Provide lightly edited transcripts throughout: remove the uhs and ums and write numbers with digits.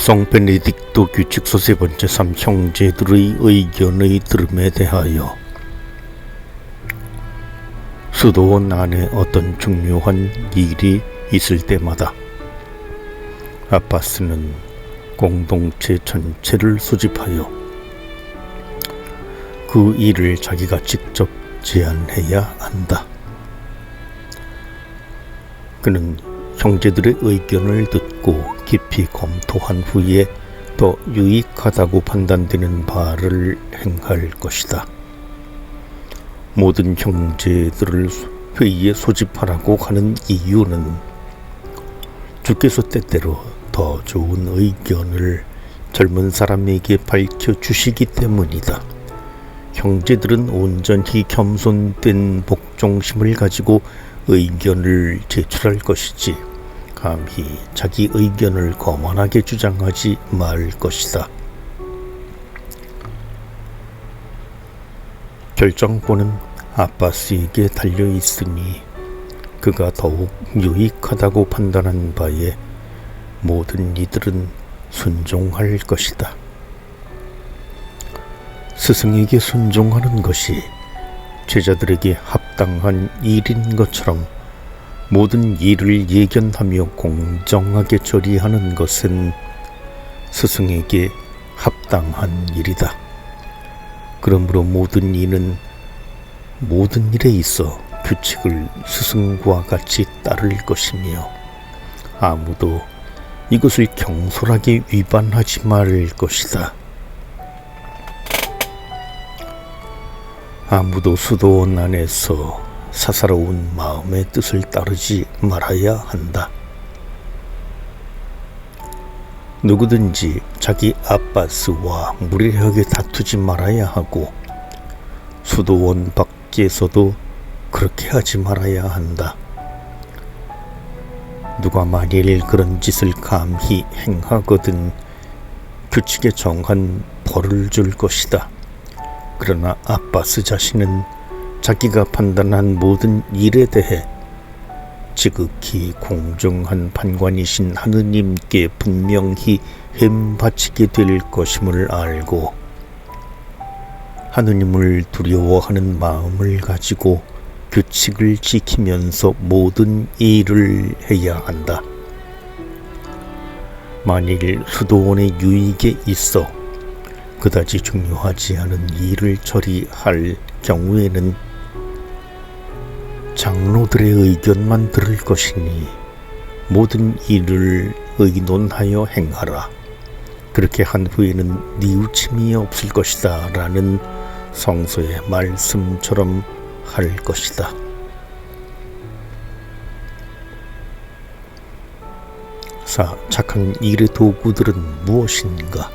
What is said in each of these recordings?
성 베네딕토 규칙서 세 번째 삼형제들의 의견의 들음에 대하여. 수도원 안에 어떤 중요한 일이 있을 때마다 아빠스는 공동체 전체를 소집하여 그 일을 자기가 직접 제안해야 한다. 그는 형제들의 의견을 듣고 깊이 검토한 후에 더 유익하다고 판단되는 바를 행할 것이다. 모든 형제들을 회의에 소집하라고 하는 이유는 주께서 때때로 더 좋은 의견을 젊은 사람에게 밝혀주시기 때문이다. 형제들은 온전히 겸손된 복종심을 가지고 의견을 제출할 것이지 감히 자기 의견을 거만하게 주장하지 말 것이다. 결정권은 아빠스에게 달려있으니 그가 더욱 유익하다고 판단한 바에 모든 이들은 순종할 것이다. 스승에게 순종하는 것이 제자들에게 합당한 일인 것처럼 모든 일을 예견하며 공정하게 처리하는 것은 스승에게 합당한 일이다. 그러므로 모든 이는 모든 일에 있어 규칙을 스승과 같이 따를 것이며 아무도 이것을 경솔하게 위반하지 말 것이다. 아무도 수도원 안에서 사사로운 마음의 뜻을 따르지 말아야 한다. 누구든지 자기 아빠스와 무례하게 다투지 말아야 하고 수도원 밖에서도 그렇게 하지 말아야 한다. 누가 만일 그런 짓을 감히 행하거든 규칙에 정한 벌을 줄 것이다. 그러나 아빠스 자신은 자기가 판단한 모든 일에 대해 지극히 공정한 판관이신 하느님께 분명히 햄바치게 될 것임을 알고 하느님을 두려워하는 마음을 가지고 규칙을 지키면서 모든 일을 해야 한다. 만일 수도원의 유익에 있어 그다지 중요하지 않은 일을 처리할 경우에는 장로들의 의견만 들을 것이니 모든 일을 의논하여 행하라. 그렇게 한 후에는 뉘우침이 없을 것이다 라는 성서의 말씀처럼 할 것이다. 착한 일의 도구들은 무엇인가?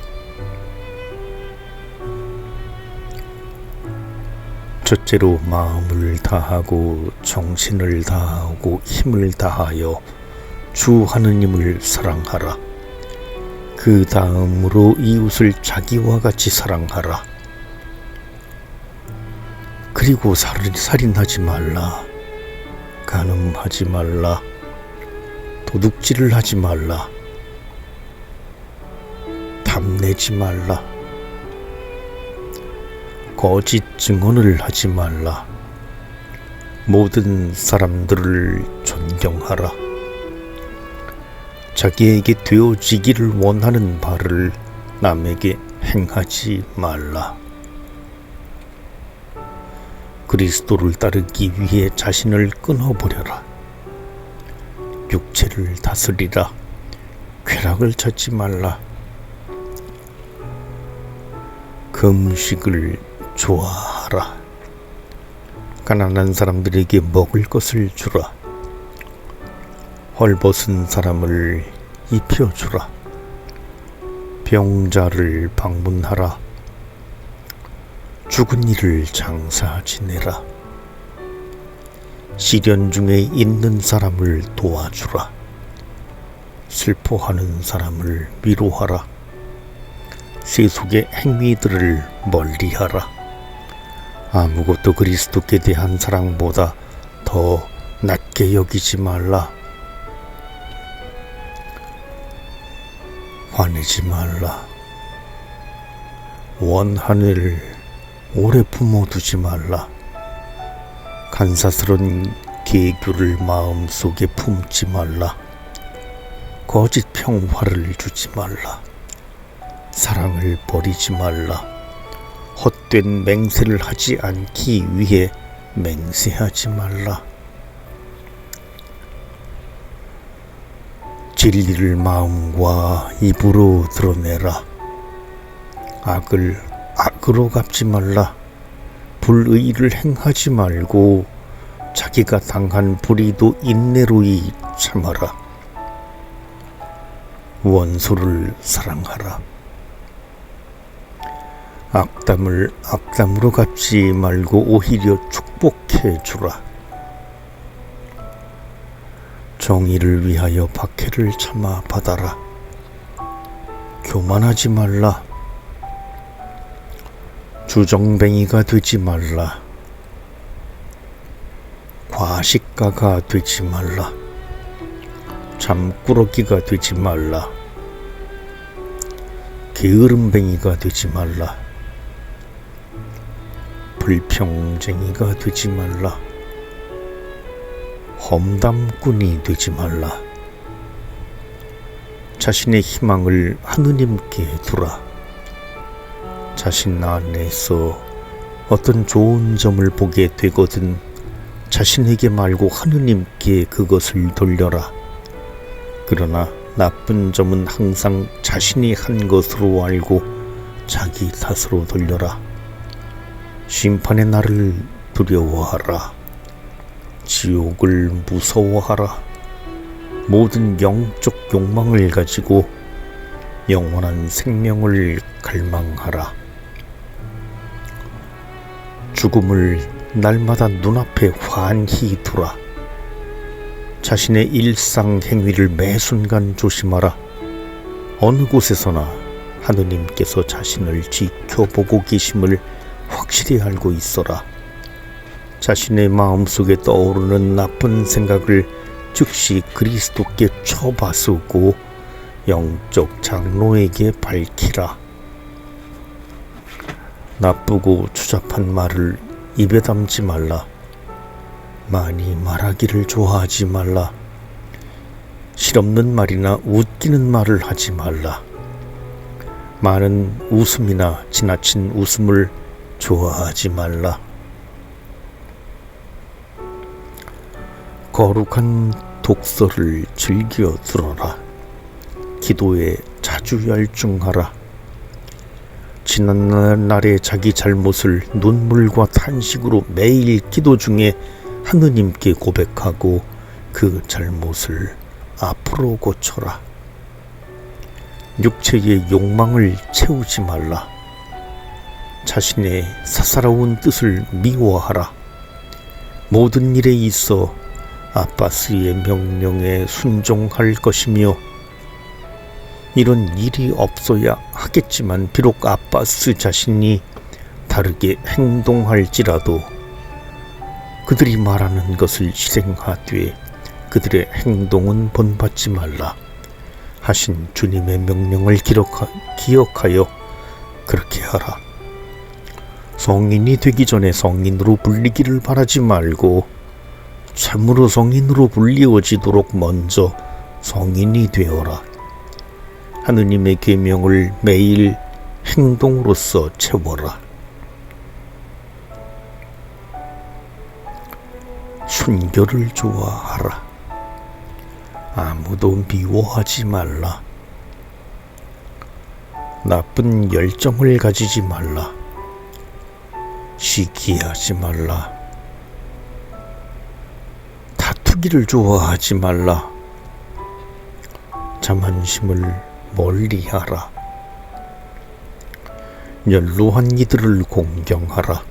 첫째로 마음을 다하고 정신을 다하고 힘을 다하여 주 하느님을 사랑하라. 그 다음으로 이웃을 자기와 같이 사랑하라. 그리고 살인하지 말라. 간음하지 말라. 도둑질을 하지 말라. 탐내지 말라. 거짓 증언을 하지 말라. 모든 사람들을 존경하라. 자기에게 되어지기를 원하는 바를 남에게 행하지 말라. 그리스도를 따르기 위해 자신을 끊어버려라. 육체를 다스리라. 쾌락을 찾지 말라. 금식을 좋아하라. 가난한 사람들에게 먹을 것을 주라. 헐벗은 사람을 입혀주라. 병자를 방문하라. 죽은 이를 장사 지내라. 시련 중에 있는 사람을 도와주라. 슬퍼하는 사람을 위로하라. 세속의 행위들을 멀리하라. 아무것도 그리스도께 대한 사랑보다 더 낮게 여기지 말라. 화내지 말라. 원한을 오래 품어두지 말라. 간사스런 계교를 마음속에 품지 말라. 거짓 평화를 주지 말라. 사랑을 버리지 말라. 헛된 맹세를 하지 않기 위해 맹세하지 말라. 진리를 마음과 입으로 드러내라. 악을 악으로 갚지 말라. 불의를 행하지 말고 자기가 당한 불의도 인내로이 참아라. 원수를 사랑하라. 악담을 악담으로 갚지 말고 오히려 축복해 주라. 정의를 위하여 박해를 참아 받아라. 교만하지 말라. 주정뱅이가 되지 말라. 과식가가 되지 말라. 잠꾸러기가 되지 말라. 게으름뱅이가 되지 말라. 불평쟁이가 되지 말라. 험담꾼이 되지 말라. 자신의 희망을 하느님께 두라. 자신 안에서 어떤 좋은 점을 보게 되거든 자신에게 말고 하느님께 그것을 돌려라. 그러나 나쁜 점은 항상 자신이 한 것으로 알고 자기 탓으로 돌려라. 심판의 날을 두려워하라. 지옥을 무서워하라. 모든 영적 욕망을 가지고 영원한 생명을 갈망하라. 죽음을 날마다 눈앞에 환히 두라. 자신의 일상 행위를 매 순간 조심하라. 어느 곳에서나 하느님께서 자신을 지켜보고 계심을 확실히 알고 있어라. 자신의 마음속에 떠오르는 나쁜 생각을 즉시 그리스도께 처바수고 영적 장로에게 밝히라. 나쁘고 추잡한 말을 입에 담지 말라. 많이 말하기를 좋아하지 말라. 실없는 말이나 웃기는 말을 하지 말라. 많은 웃음이나 지나친 웃음을 좋아하지 말라. 거룩한 독서를 즐겨 들어라. 기도에 자주 열중하라. 지난날의 자기 잘못을 눈물과 탄식으로 매일 기도 중에 하느님께 고백하고 그 잘못을 앞으로 고쳐라. 육체의 욕망을 채우지 말라. 자신의 사사로운 뜻을 미워하라. 모든 일에 있어 아빠스의 명령에 순종할 것이며 이런 일이 없어야 하겠지만 비록 아빠스 자신이 다르게 행동할지라도 그들이 말하는 것을 희생하되 그들의 행동은 본받지 말라 하신 주님의 명령을 기억하여 그렇게 하라. 성인이 되기 전에 성인으로 불리기를 바라지 말고 참으로 성인으로 불리워지도록 먼저 성인이 되어라. 하느님의 계명을 매일 행동으로써 채워라. 순결을 좋아하라. 아무도 미워하지 말라. 나쁜 열정을 가지지 말라. 시기하지 말라. 다투기를 좋아하지 말라. 자만심을 멀리하라. 연로한 이들을 공경하라.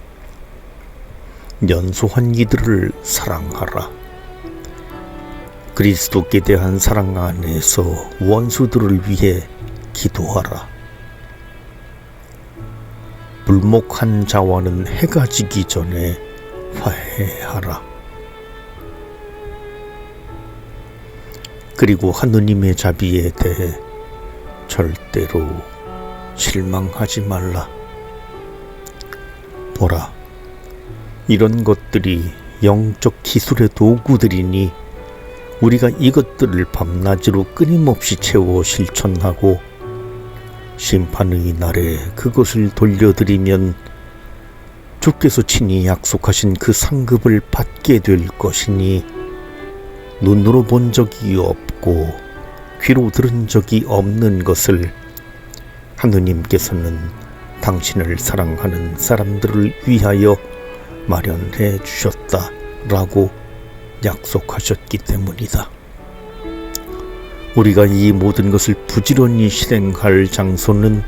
연소한 이들을 사랑하라. 그리스도께 대한 사랑 안에서 원수들을 위해 기도하라. 불목한 자와는 해가 지기 전에 화해하라. 그리고 하느님의 자비에 대해 절대로 실망하지 말라. 보라, 이런 것들이 영적 기술의 도구들이니 우리가 이것들을 밤낮으로 끊임없이 채워 실천하고 심판의 날에 그것을 돌려드리면 주께서 친히 약속하신 그 상급을 받게 될 것이니 눈으로 본 적이 없고 귀로 들은 적이 없는 것을 하느님께서는 당신을 사랑하는 사람들을 위하여 마련해 주셨다라고 약속하셨기 때문이다. 우리가 이 모든 것을 부지런히 실행할 장소는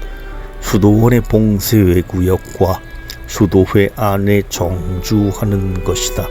수도원의 봉쇄회 구역과 수도회 안에 정주하는 것이다.